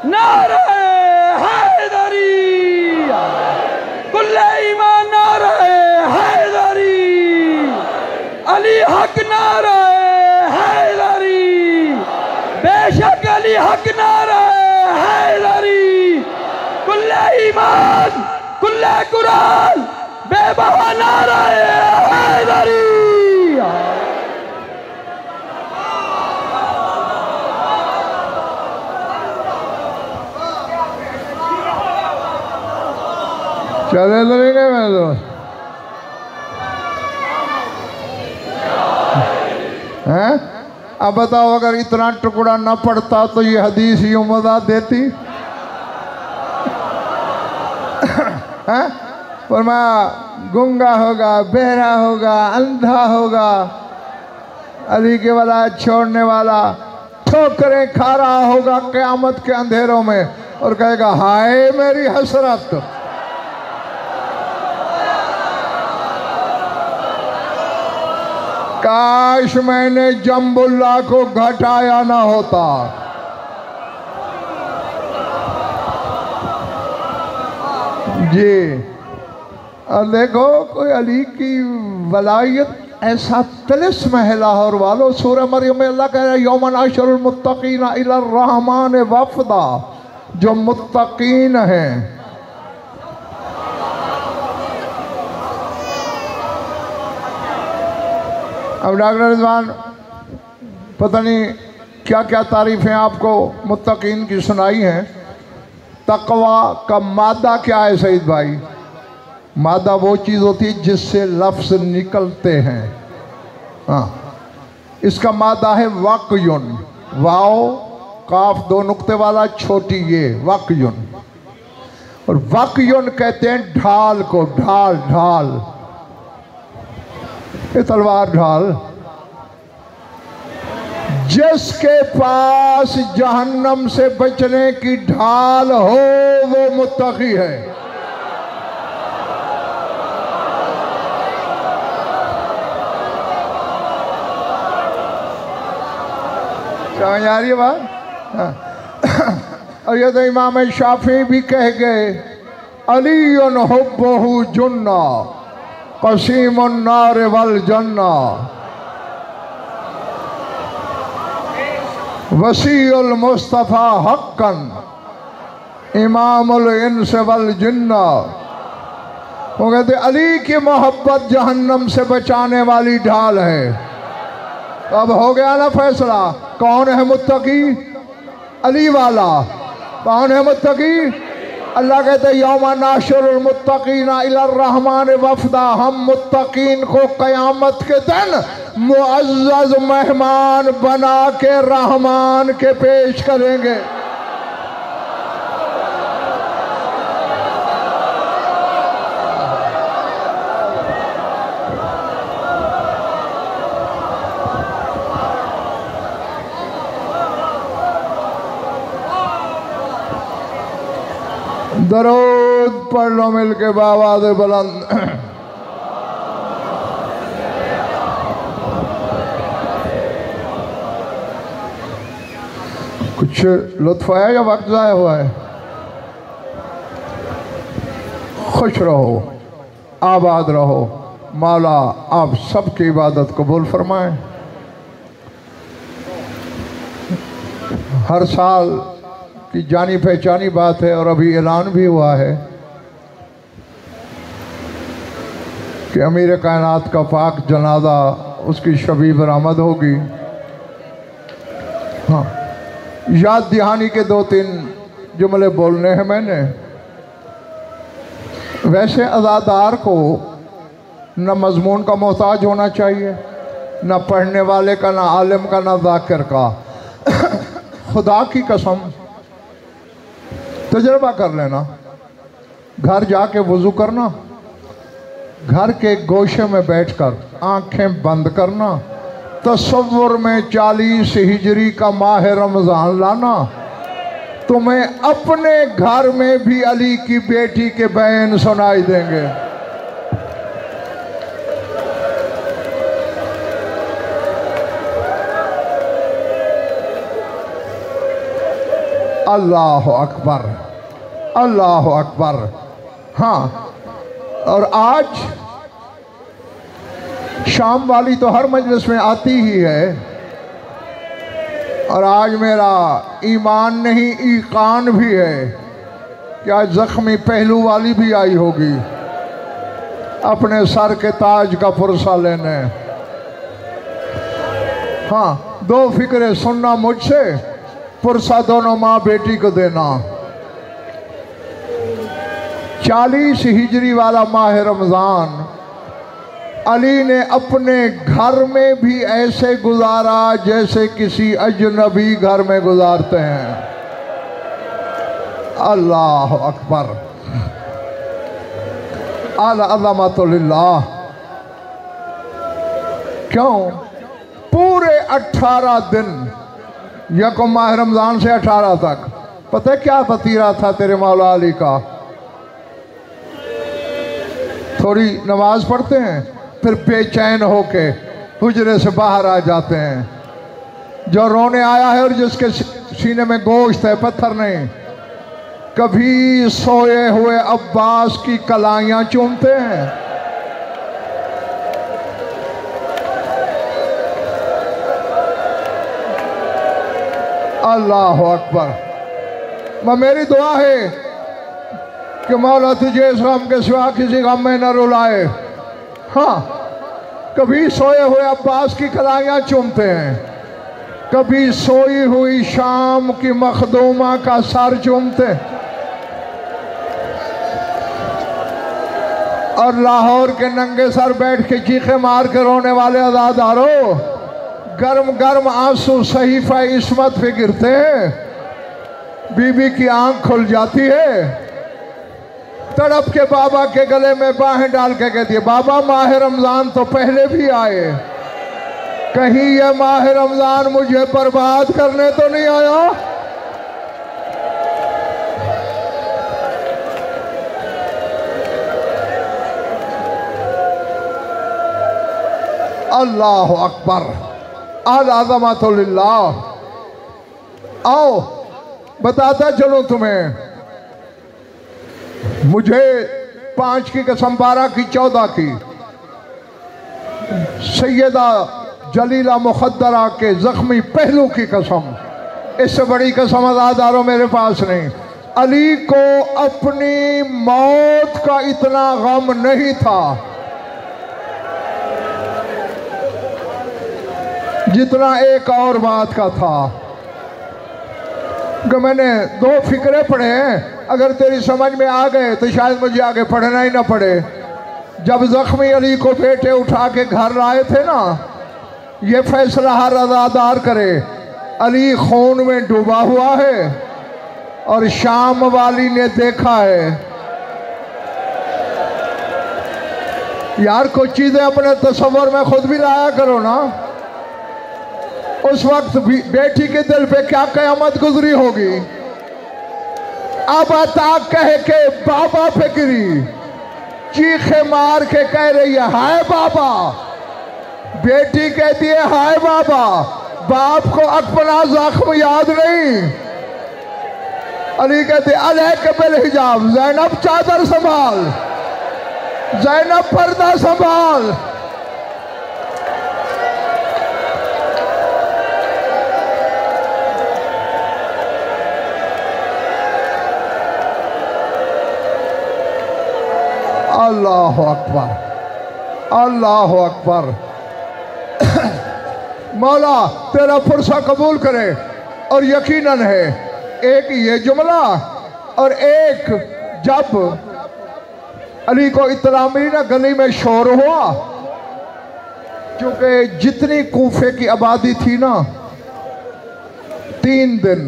नारे हैदरी, कुल्ले ईमान नारे हैदरी, अली हक नारे हैदरी, बेशक अली हक नारे हैदरी, कुल्ले ईमान कुल्ले कुरान बेबहा नारे हैदरी। चले तो नहीं गए मैं तो हैं। अब बताओ, अगर इतना टुकड़ा न पड़ता तो ये हदीस यूं मजा देती हैं? फरमाया गूंगा होगा, बहरा होगा, अंधा होगा, अली के वाला छोड़ने वाला ठोकरें खा रहा होगा क़यामत के अंधेरों में और कहेगा हाय मेरी हसरत। काश मैंने जंबुल्लाह को घटाया ना होता। जी, और देखो कोई अली की वलायत ऐसा तिलिस्म है लाहौर वालों। सूरह मरियम में अल्लाह कह रहा है यौमन अशरुल मुत्तकीन इलर रहमान वफदा, जो मुत्तकीन हैं। अब डॉक्टर रिजवान पता नहीं क्या क्या तारीफ़ें आपको मुत्तकीन की सुनाई हैं। तकवा का मादा क्या है सईद भाई? मादा वो चीज़ होती है जिससे लफ्ज़ निकलते हैं। हाँ, इसका मादा है वक़युन, वाओ काफ दो नुक्ते वाला छोटी ये वक़युन। और वक़युन कहते हैं ढाल को, ढाल ढाल, ये तलवार ढाल। जिसके पास जहन्नम से बचने की ढाल हो वो मुत्तकी है। समझ आ रही है बात? और ये तो इमाम शाफी भी कह गए अलीयुन हुब्बुहु जुन्ना क़सीमुन नार वल जन्ना वसीउल मुस्तफ़ा हक्कन इमामुल इंस वल जिन्ना। वो कहते अली की मोहब्बत जहन्नम से बचाने वाली ढाल है। तो अब हो गया ना फैसला, कौन है मुत्तकी? अली वाला। कौन है मुत्तकी? अल्लाह कहते यौमा नाशरुल मुत्तकीना इलर रहमान वफदा, हम मुत्तकीन को क़यामत के दिन मुअज़्ज़ज़ मेहमान बना के रहमान के पेश करेंगे। दरूद पढ़ लो मिल के बावाज़ बुलंद। कुछ लुत्फ आया या वक्त ज़ाया हुआ है? खुश रहो, आबाद रहो, मौला आप सबकी इबादत कबूल फरमाएं। हर साल की जानी पहचानी बात है और अभी ऐलान भी हुआ है कि अमीर कायनात का पाक जनाजा उसकी शबी बरामद होगी। हाँ, याद दहानी के 2-3 जुमले बोलने हैं मैंने। वैसे अज़ादार को न मजमून का मोहताज होना चाहिए, न पढ़ने वाले का, न आलिम का, न ज़ाकिर का। खुदा की कसम तजर्बा कर लेना, घर जाके वज़ू करना, घर के गोशे में बैठकर आंखें बंद करना, तसव्वुर में 40 हिजरी का माह रमज़ान लाना, तुम्हें अपने घर में भी अली की बेटी के बयान सुनाई देंगे। अल्लाह अकबर, अल्लाह अकबर। हाँ, और आज शाम वाली तो हर मजलिस में आती ही है, और आज मेरा ईमान नहीं ईकान भी है कि आज ज़ख्मी पहलू वाली भी आई होगी अपने सर के ताज का पुरसा लेने। हाँ, 2 फिक्रे सुनना मुझसे, पुरसा दोनों माँ बेटी को देना। 40 हिजरी वाला माह रमज़ान अली ने अपने घर में भी ऐसे गुजारा जैसे किसी अजनबी घर में गुजारते हैं। अल्लाह अकबर, अज़मतुल्लाह। क्यों? पूरे 18 दिन, यकम माह रमज़ान से 18 तक, पता है क्या वतीरा था तेरे मौला अली का? थोड़ी नमाज पढ़ते हैं, फिर बेचैन होके हुजरे से बाहर आ जाते हैं। जो रोने आया है और जिसके सीने में गोश्त है, पत्थर नहीं। कभी सोए हुए अब्बास की कलाइयाँ चूमते हैं। अल्लाह अकबर। मेरी दुआ है कि मौला तुझे इस गम के सिवा किसी गम में न रुलाए। हाँ, कभी सोए हुए अब्बास की कलाइयाँ चूमते हैं, कभी सोई हुई शाम की मखदूमा का सर चूमते हैं, और लाहौर के नंगे सर बैठ के चीखे मार के रोने वाले अज़ादारों, गर्म गर्म आंसू सहीफा इस्मत पे गिरते हैं। बीबी की आंख खुल जाती है, तड़प के बाबा के गले में बाहें डाल के कहती है, बाबा माह रमज़ान तो पहले भी आए, कहीं ये माह रमज़ान मुझे बर्बाद करने तो नहीं आया। अल्लाह अकबर, अज़मतुल्लाह। आओ बताता चलो तुम्हें, मुझे 5 की कसम, 12 की, 14 की, सैयदा जलीला मुखद्दरा के ज़ख्मी पहलू की कसम, इससे बड़ी कसम अज़ादारों मेरे पास नहीं। अली को अपनी मौत का इतना गम नहीं था जितना एक और बात का था। कि मैंने 2 फिक्रे पढ़े हैं, अगर तेरी समझ में आ गए तो शायद मुझे आगे पढ़ना ही ना पड़े। जब ज़ख्मी अली को बेटे उठा के घर लाए थे ना, ये फैसला हर अज़ादार करे, अली खून में डूबा हुआ है और शाम वाली ने देखा है। यार कुछ चीज़ें अपने तसव्वुर में खुद भी लाया करो ना। उस वक्त बेटी के दिल पे क्या क़यामत गुजरी होगी। अब अता कह के बाबा पे गिरी, चीखे मार के कह रही है हाय बाबा। बेटी कहती है हाय बाबा, बाप को अपना जख्म याद नहीं। अली कहते अलैक बिल हिजाब, ज़ैनब चादर संभाल, ज़ैनब पर्दा संभाल। अल्लाह अकबर, अल्लाह अकबर। मौला तेरा पुरसा कबूल करे। और यकीनन है एक ये जुमला, और एक जब अली को इत्तला मिली ना, गली में शोर हुआ, क्योंकि जितनी कूफे की आबादी थी ना, 3 दिन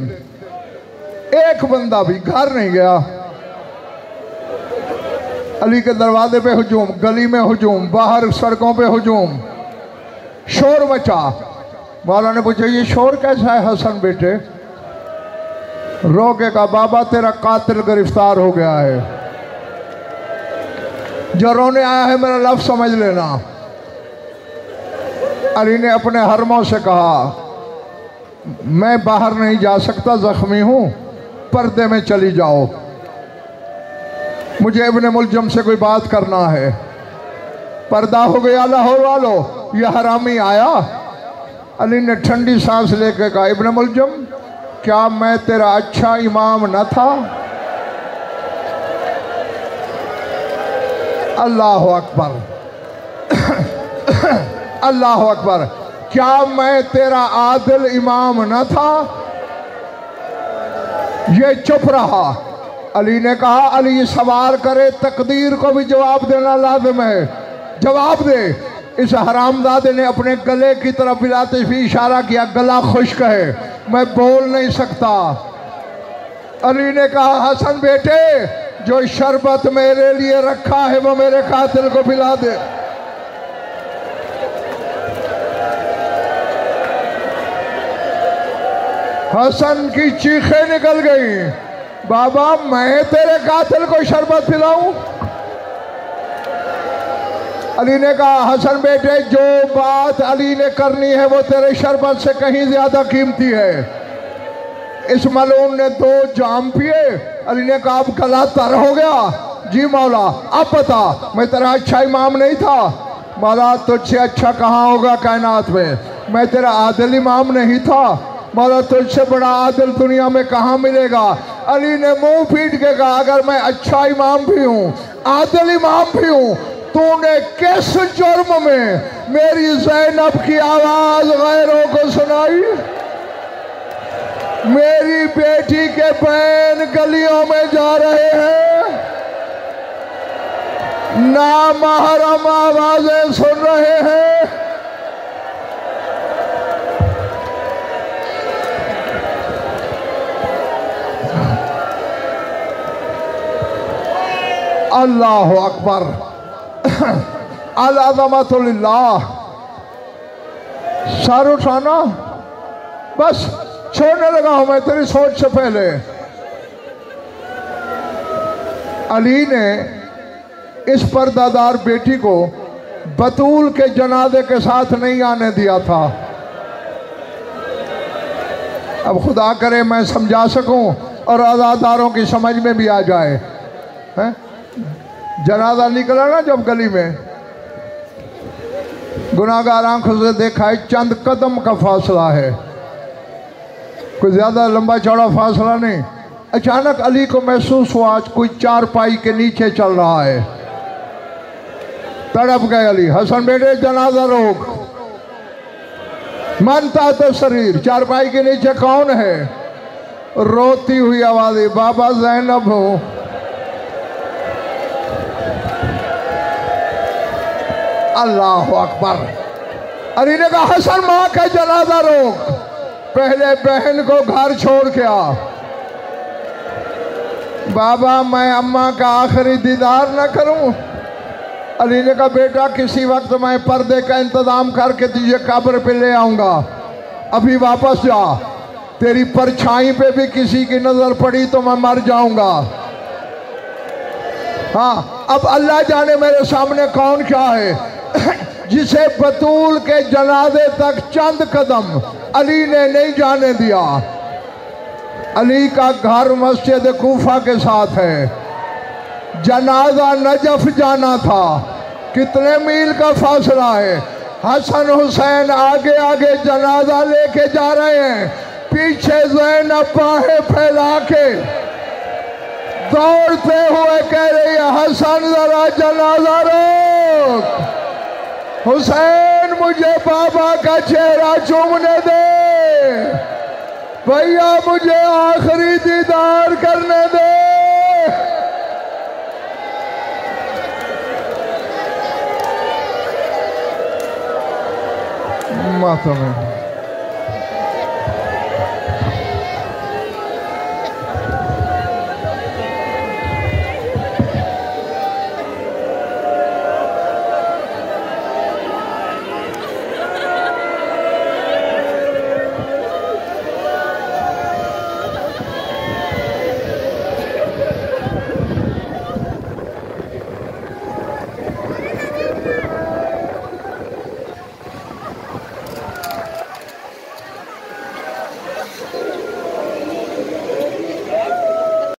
एक बंदा भी घर नहीं गया। अली के दरवाजे पे हुजूम, गली में हुजूम, बाहर सड़कों पे हुजूम, शोर मचा। मौला ने पूछा ये शोर कैसा है हसन बेटे? रो के कहा बाबा तेरा कातिल गिरफ्तार हो गया है। जो रोने आया है मेरा लफ्ज़ समझ लेना। अली ने अपने हरमों से कहा मैं बाहर नहीं जा सकता, जख्मी हूं, पर्दे में चली जाओ, मुझे इब्ने मुलजम से कोई बात करना है। पर्दा हो गया लाहौर वालों, यह हरामी आया। अली ने ठंडी सांस लेकर कहा इब्ने मुलजम क्या मैं तेरा अच्छा इमाम न था? अल्लाह अकबर अल्लाह अकबर, क्या मैं तेरा आदिल इमाम न था? ये चुप रहा। अली ने कहा अली सवाल करे तकदीर को भी जवाब देना लाजिम है, जवाब दे। इस हरामजादे ने अपने गले की तरफ बिलाते हुए इशारा किया, गला खुश्क है, मैं बोल नहीं सकता। अली ने कहा हसन बेटे जो शरबत मेरे लिए रखा है वो मेरे कातिल को पिला दे। हसन की चीखें निकल गई, बाबा मैं तेरे कातिल को शरबत पिलाऊं? अली ने कहा हसन बेटे जो बात अली ने करनी है वो तेरे शरबत से कहीं ज्यादा कीमती है। इस मलून ने 2 जाम पिए। अली ने कहा अब गला तर हो गया। जी मौला अब बता मैं तेरा अच्छा इमाम नहीं था? मौला तुझसे अच्छा कहाँ होगा कायनात में, मैं तेरा आदिल इमाम नहीं था। मौला तुझसे बड़ा आदिल दुनिया में कहाँ मिलेगा? अली ने मुंह पीट के कहा अगर मैं अच्छा इमाम भी हूँ, आदिल इमाम भी हूँ, तूने किस जुर्म में मेरी ज़ैनब की आवाज गैरों को सुनाई? मेरी बेटी के बहन गलियों में जा रहे हैं, नामहरम आवाजें सुन रहे हैं। अल्लाह अकबर अल-अज़मतुल्लाह। सर उठाना, बस छोड़ने लगा हूं मैं तेरी सोच से पहले। अली ने इस पर्दादार बेटी को बतूल के जनाजे के साथ नहीं आने दिया था। अब खुदा करे मैं समझा सकूं और अज़ादारों की समझ में भी आ जाए। हैं? जनाजा निकला ना जब गली में, गुनाहगार आंखों से देखा है, चंद कदम का फासला है, कोई ज्यादा लंबा चौड़ा फासला नहीं। अचानक अली को महसूस हुआ आज कोई चारपाई के नीचे चल रहा है। तड़प गए अली, हसन बेटे जनाजा रोक। मनता तो शरीर, चारपाई के नीचे कौन है? रोती हुई आवाज़, बाबा ज़ैनब हो। अल्लाह अकबर। अली ने कहा हसन माँ का जनाजा रोक, पहले बहन को घर छोड़ के आ। बाबा मैं अम्मा का आखिरी दीदार न करूं? अली ने कहा बेटा किसी वक्त मैं पर्दे का इंतजाम करके तुझे कब्र पे ले आऊंगा, अभी वापस जा। तेरी परछाई पे भी किसी की नजर पड़ी तो मैं मर जाऊंगा। हाँ अब अल्लाह जाने मेरे सामने कौन क्या है जिसे बतूल के जनाजे तक चंद कदम अली ने नहीं जाने दिया। अली का घर मस्जिद कूफा के साथ है, जनाजा नजफ जाना था, कितने मील का फासला है। हसन हुसैन आगे आगे जनाजा लेके जा रहे हैं, पीछे ज़ैनब बाहें फैला के दौड़ते हुए कह रही है हसन जरा जनाजा रोक, हुसैन मुझे बाबा का चेहरा चूमने दे, भैया मुझे आखिरी दीदार करने दे। माता में